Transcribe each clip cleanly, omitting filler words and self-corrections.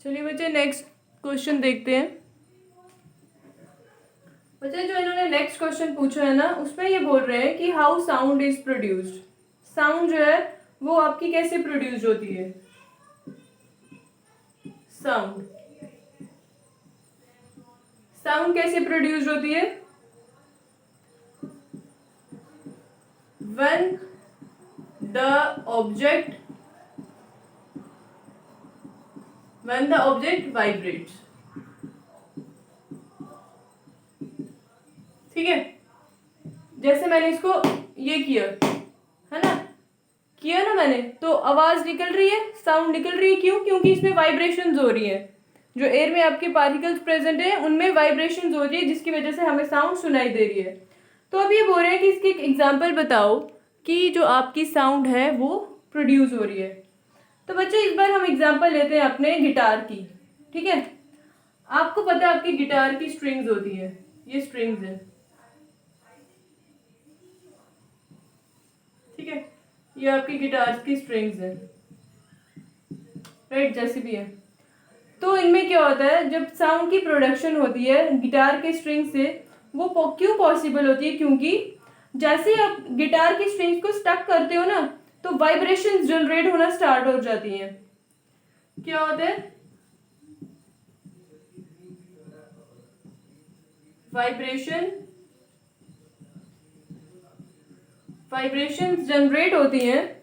चलिए बच्चे next question देखते हैं। बच्चे जो इन्होंने नेक्स्ट क्वेश्चन पूछा है ना, उसमें ये बोल रहे हैं कि how sound is produced. Sound जो है वो आपकी कैसे प्रोड्यूस होती है। साउंड साउंड कैसे प्रोड्यूस होती है। When the object vibrates. ठीक है, जैसे मैंने इसको ये किया है ना, किया ना मैंने, तो आवाज निकल रही है, साउंड निकल रही है। क्यों? क्योंकि इसमें वाइब्रेशंस हो रही है। जो एयर में आपके पार्टिकल्स प्रेजेंट है उनमें वाइब्रेशंस हो रही है, जिसकी वजह से हमें साउंड सुनाई दे रही है। तो अब ये बोल रहे हैं कि इसके एक एग्जाम्पल बताओ कि जो आपकी साउंड है वो प्रोड्यूस हो रही है। तो बच्चे इस बार हम एग्जाम्पल लेते हैं अपने गिटार की। ठीक है, आपको पता है आपकी गिटार की स्ट्रिंग्स होती है, ये स्ट्रिंग्स है। ठीक है, ये आपकी गिटार की स्ट्रिंग्स है, राइट, जैसी भी है। तो इनमें क्या होता है, जब साउंड की प्रोडक्शन होती है गिटार के स्ट्रिंग से, वो क्यों पॉसिबल होती है? क्योंकि जैसे आप गिटार की स्ट्रिंग्स को स्टक करते हो ना, तो वाइब्रेशंस जनरेट होना स्टार्ट हो जाती हैं। क्या होता है? वाइब्रेशंस जनरेट होती हैं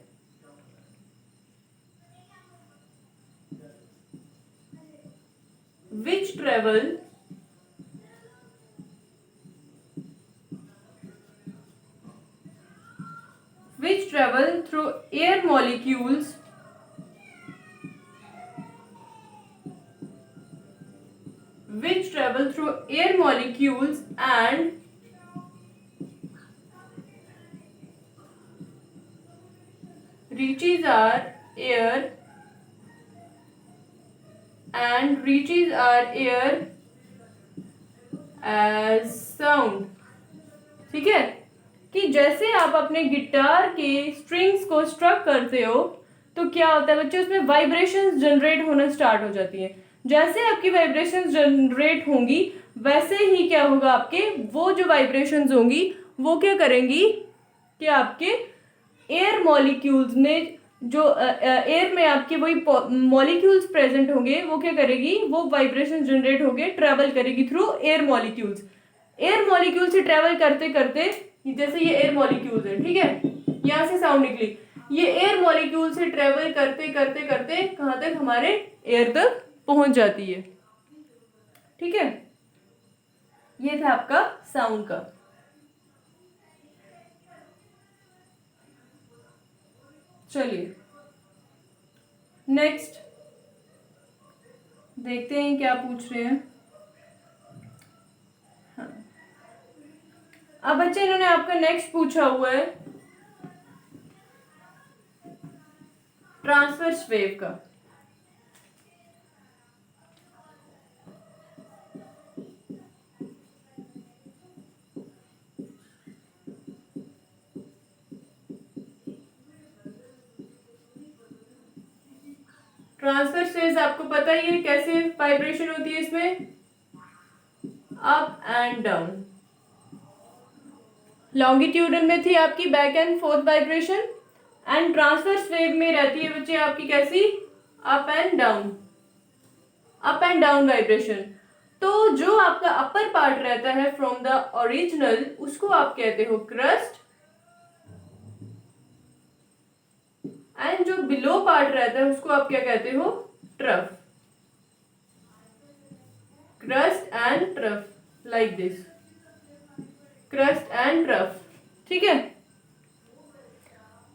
which travel through air molecules and reaches our ear as sound। ठीक है, कि जैसे आप अपने गिटार के स्ट्रिंग्स को स्ट्रक करते हो तो क्या होता है बच्चे, उसमें वाइब्रेशंस जनरेट होना स्टार्ट हो जाती है। जैसे आपकी वाइब्रेशंस जनरेट होंगी वैसे ही क्या होगा, आपके वो जो वाइब्रेशंस होंगी वो क्या करेंगी कि आपके एयर मॉलिक्यूल्स में, जो एयर में आपके वही मॉलिक्यूल्स प्रेजेंट होंगे, वो क्या करेगी, वो वाइब्रेशन जनरेट होके ट्रेवल करेगी through air molecules. Air molecule से ट्रेवल करते करते, जैसे ये एयर मॉलिक्यूल्स है, ठीक है, यहाँ से साउंड निकली, ये एयर मॉलिक्यूल से ट्रेवल करते करते करते कहाँ तक, हमारे एयर तक पहुंच जाती है। ठीक है, ये था आपका साउंड का। चलिए नेक्स्ट देखते हैं क्या पूछ रहे हैं। हाँ, अब बच्चे इन्होंने आपका नेक्स्ट पूछा हुआ है ट्रांसवर्स वेव का। ट्रांसवर्स वेव्स आपको पता ही है कैसे वाइब्रेशन होती है इसमें, अप एंड डाउन। लॉन्गिट्यूडल में थी आपकी back and fourth vibration, and transverse wave में रहती है बच्चे आपकी कैसी, अप एंड डाउन वाइब्रेशन। तो जो आपका अपर पार्ट रहता है फ्रॉम द ओरिजिनल, उसको आप कहते हो क्रस्ट, एंड जो बिलो पार्ट रहता है उसको आप क्या कहते हो, trough. Crust and trough, like this, crust and trough. ठीक है,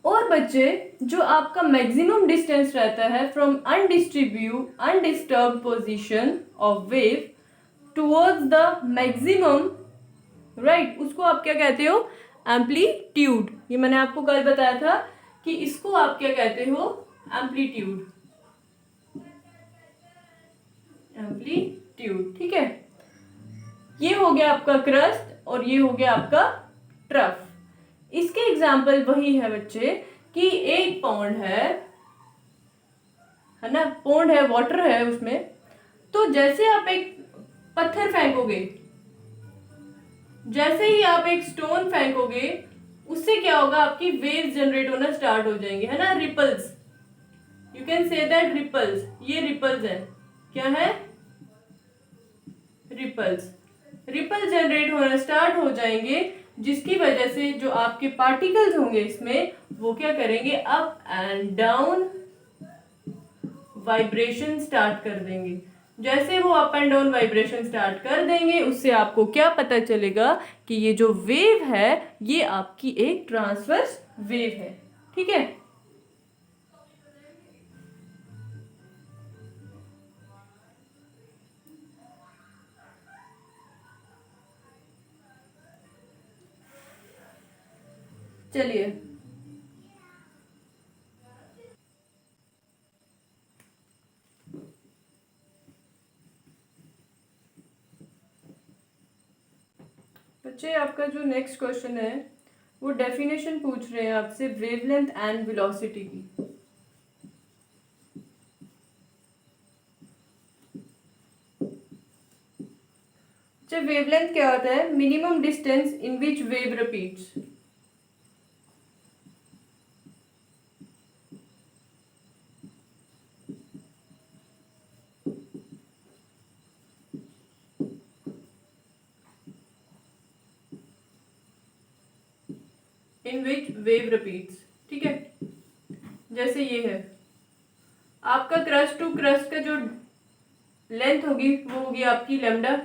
और बच्चे जो आपका मैक्सिमम डिस्टेंस रहता है from undisturbed position of wave towards the maximum, right, उसको आप क्या कहते हो, एम्पलीट्यूड। ये मैंने आपको कल बताया था कि इसको आप क्या कहते हो, एम्पलीट्यूड। ठीक है, ये हो गया आपका क्रस्ट और ये हो गया आपका ट्रफ। इसके एग्जाम्पल वही है बच्चे कि एक पॉन्ड है ना, पॉन्ड है, वाटर है उसमें, तो जैसे आप एक पत्थर फेंकोगे, जैसे ही आप एक स्टोन फेंकोगे, उससे क्या होगा, आपकी वेव्स जनरेट होना स्टार्ट हो जाएंगे, है ना, ripples. You can say that ripples, ये रिपल्स है, क्या है, रिपल्स। रिपल जनरेट होना स्टार्ट हो जाएंगे, जिसकी वजह से जो आपके पार्टिकल्स होंगे इसमें, वो क्या करेंगे, up and down vibration start कर देंगे। जैसे वो up and down vibration start कर देंगे, उससे आपको क्या पता चलेगा कि ये जो वेव है ये आपकी एक ट्रांसवर्स वेव है। ठीक है, चलिए बच्चे, आपका जो नेक्स्ट क्वेश्चन है वो डेफिनेशन पूछ रहे हैं आपसे वेवलेंथ एंड वेलोसिटी की। जब वेवलेंथ क्या होता है, minimum distance in which wave repeats. In which wave repeats, ठीक है। जैसे ये है आपका क्रस्ट टू क्रस्ट का जो लेंथ होगी वो होगी आपकी लैम्डा,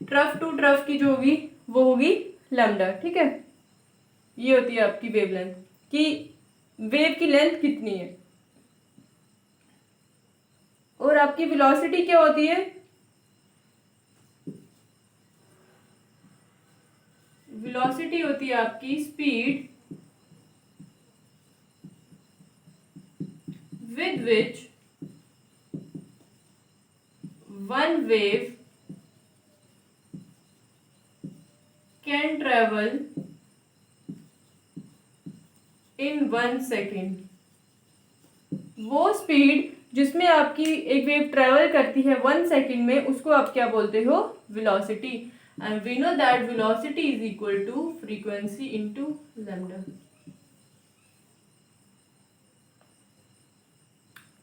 ट्रफ टू ट्रफ की जो होगी वो होगी लैम्डा, ठीक है। ये होती है आपकी वेवलेंथ, कि वेव की लेंथ कितनी है। और आपकी वेलोसिटी क्या होती है, वेलोसिटी होती है आपकी speed with which one wave can travel in 1 second। वो स्पीड जिसमें आपकी एक वेव ट्रेवल करती है 1 सेकेंड में, उसको आप क्या बोलते हो, velocity. And we know that velocity is equal to frequency into lambda.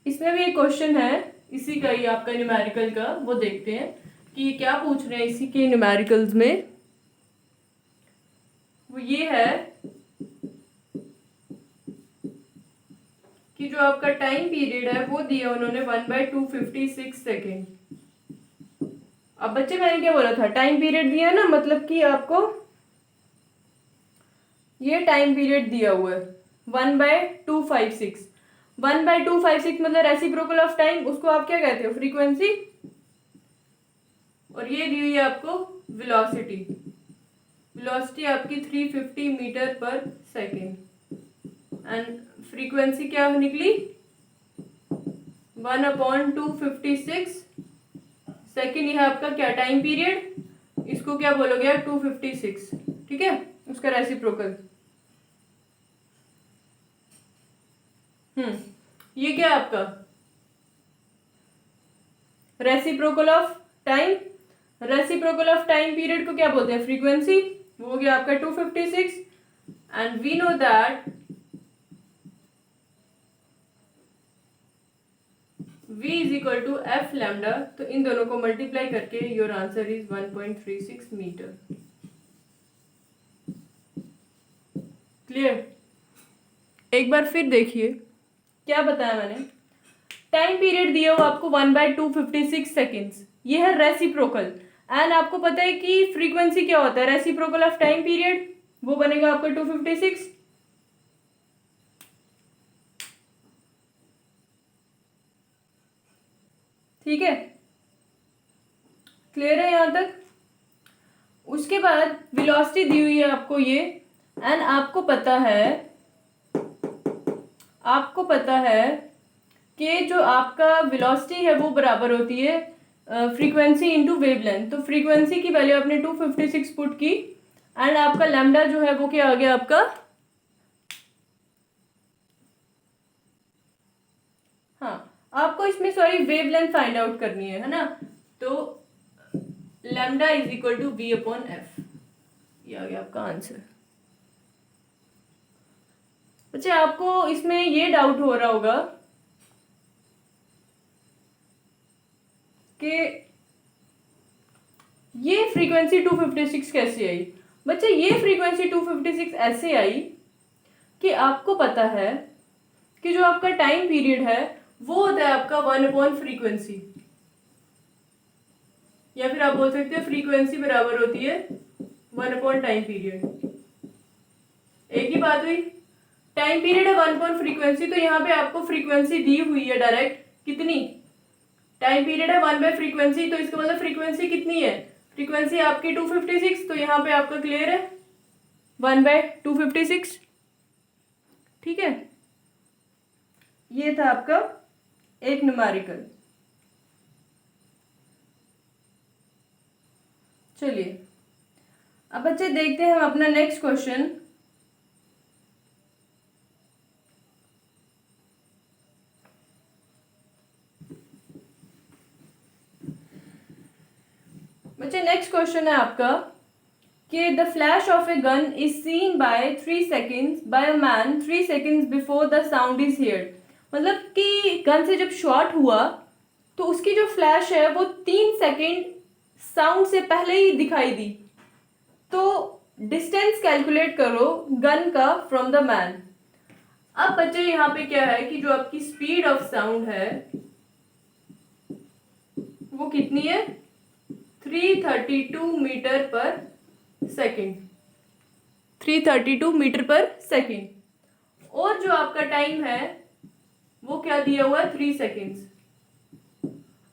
इसमें भी एक क्वेश्चन है इसी का ही, आपका न्यूमेरिकल का, वो देखते हैं कि क्या पूछ रहे हैं इसी के न्यूमेरिकल्स में। वो ये है कि जो आपका टाइम पीरियड है वो दिया उन्होंने 1/256 सेकेंड। अब बच्चे मैंने क्या बोला था, टाइम पीरियड दिया ना, मतलब कि आपको ये टाइम पीरियड दिया हुआ है 1/256। 1/256 मतलब रेसिप्रोकल ऑफ टाइम, उसको आप क्या कहते हो, फ्रीक्वेंसी। और ये दी हुई है आपको वेलोसिटी। वेलोसिटी आपकी 350 मीटर पर सेकेंड एंड फ्रीक्वेंसी क्या निकली, 1/256 सेकेंड। यह आपका क्या टाइम पीरियड, इसको क्या बोलोगे 256, ठीक है, उसका रेसिप्रोकल। ये क्या आपका reciprocal of time, reciprocal of time period को क्या बोलते हैं, फ्रीक्वेंसी। वो हो गया आपका 256 and we know that v is equal to F lambda. तो इन दोनों को मल्टीप्लाई करके your answer is 1.36 metre. Clear, एक बार फिर देखिए क्या बताया मैंने। टाइम पीरियड दिया हुआ आपको 1/256 सेकेंड्स, ये है रेसिप्रोकल। एंड आपको पता है कि फ्रीक्वेंसी क्या होता है, रेसिप्रोकल ऑफ टाइम पीरियड, वो बनेगा आपका 256। ठीक है, क्लियर है यहां तक। उसके बाद वेलोसिटी दी हुई है आपको ये, एंड आपको पता है कि जो आपका वेलोसिटी है वो बराबर होती है फ्रीक्वेंसी इनटू वेवलेंथ। तो फ्रीक्वेंसी की वैल्यू आपने 256 पुट की एंड आपका लैम्डा जो है वो क्या आ गया आपका, हाँ, आपको इसमें सॉरी वेवलेंथ फाइंड आउट करनी है ना, तो lambda is equal to v upon F, ये आ गया आपका आंसर। अच्छा, आपको इसमें ये डाउट हो रहा होगा कि ये फ्रीक्वेंसी 256 कैसे आई। बच्चे ये फ्रीक्वेंसी 256 ऐसे आई कि आपको पता है कि जो आपका टाइम पीरियड है वो होता है आपका 1 अपॉन फ्रीक्वेंसी, या फिर आप बोल सकते हो फ्रीक्वेंसी बराबर होती है 1 अपॉन टाइम पीरियड। एक ही बात हुई, टाइम पीरियड है 1 अपॉन फ्रीक्वेंसी, तो यहाँ पे आपको फ्रीक्वेंसी दी हुई है डायरेक्ट, कितनी, टाइम पीरियड है 1 बाय फ्रीक्वेंसी, तो इसका मतलब फ्रीक्वेंसी कितनी है, फ्रीक्वेंसी आपकी 256, तो यहाँ पे आपका क्लियर है 1 बाय 256। ठीक है, ये था आपका एक न्यूमेरिकल। चलिए अब बच्चे देखते हैं हम अपना नेक्स्ट क्वेश्चन। बच्चे नेक्स्ट क्वेश्चन है आपका कि the flash of a gun is seen by 3 seconds by a man 3 seconds before the sound is heard. मतलब कि गन से जब शॉट हुआ तो उसकी जो फ्लैश है वो 3 सेकंड साउंड से पहले ही दिखाई दी। तो डिस्टेंस कैलकुलेट करो गन का फ्रॉम द मैन। अब बच्चे यहाँ पे क्या है कि जो आपकी स्पीड ऑफ साउंड है वो कितनी है, 332 मीटर पर सेकेंड, 332 मीटर पर सेकेंड, और जो आपका टाइम है वो क्या दिया हुआ है, 3 सेकेंड्स।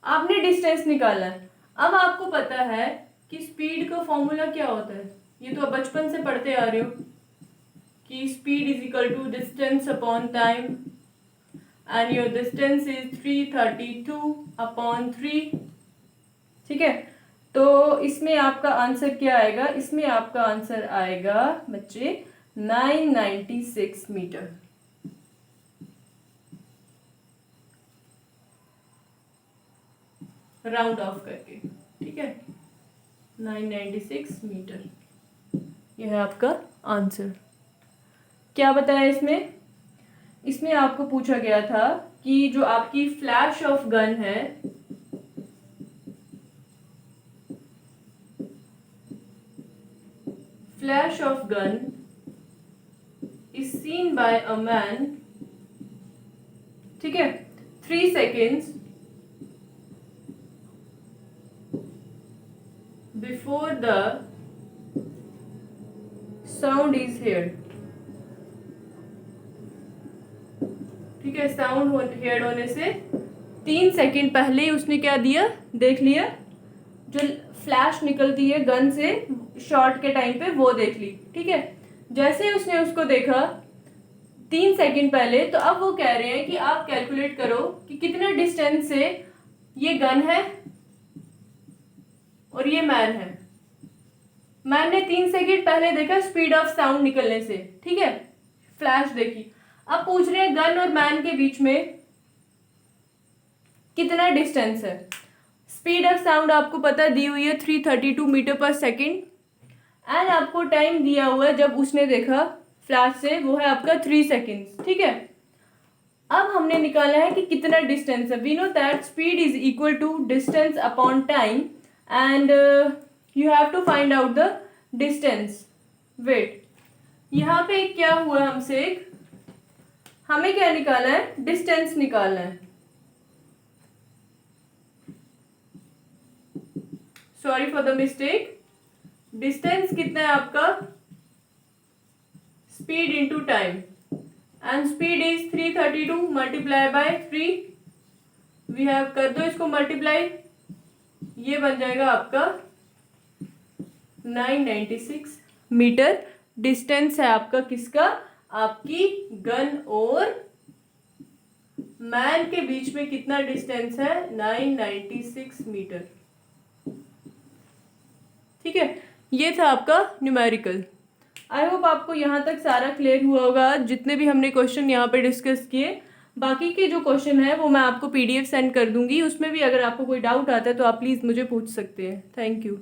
आपने डिस्टेंस निकाला है। अब आपको पता है कि स्पीड का फॉर्मूला क्या होता है, ये तो आप बचपन से पढ़ते आ रहे हो कि speed is equal to distance upon time, and your distance is 332 upon 3। ठीक है, तो इसमें आपका आंसर क्या आएगा, इसमें आपका आंसर आएगा बच्चे 996 मीटर। राउंड ऑफ करके, ठीक है, 996 मीटर, यह है आपका आंसर। क्या बताया इसमें, इसमें आपको पूछा गया था कि जो आपकी फ्लैश ऑफ गन है flash of gun is seen by a man, ठीक है, 3 seconds before the sound is heard. ठीक है, साउंड हेयर्ड होने से 3 सेकंड पहले ही उसने क्या दिया, देख लिया, जो फ्लैश निकलती है गन से शॉट के टाइम पे वो देख ली। ठीक है, जैसे ही उसने उसको देखा 3 सेकंड पहले, तो अब वो कह रहे हैं कि आप कैलकुलेट करो कि कितना डिस्टेंस से ये गन है और ये मैन है। मैन ने 3 सेकंड पहले देखा स्पीड ऑफ साउंड निकलने से, ठीक है, फ्लैश देखी। अब पूछ रहे हैं गन और मैन के बीच में कितना डिस्टेंस है। स्पीड ऑफ साउंड आपको पता दी हुई है 332 मीटर पर सेकेंड, एंड आपको टाइम दिया हुआ है जब उसने देखा फ्लैश से, वो है आपका 3 सेकेंड्स। ठीक है, अब हमने निकाला है कि कितना डिस्टेंस है। We know that speed is equal to distance upon time, and you have to find out the distance. Wait, यहाँ पे क्या हुआ हमसे, हमें क्या निकालना है, डिस्टेंस निकालना है। Sorry for the mistake, distance कितना है आपका, speed into time, and speed is 332 multiply by 3। We have, कर दो इसको मल्टीप्लाई, ये बन जाएगा आपका 996 मीटर। डिस्टेंस है आपका किसका, आपकी गन और मैन के बीच में कितना डिस्टेंस है, 996 मीटर। ठीक है, ये था आपका न्यूमेरिकल। आई होप आपको यहाँ तक सारा क्लियर हुआ होगा, जितने भी हमने क्वेश्चन यहाँ पे डिस्कस किए। बाकी के जो क्वेश्चन है वो मैं आपको PDF सेंड कर दूंगी, उसमें भी अगर आपको कोई डाउट आता है तो आप प्लीज़ मुझे पूछ सकते हैं। Thank you.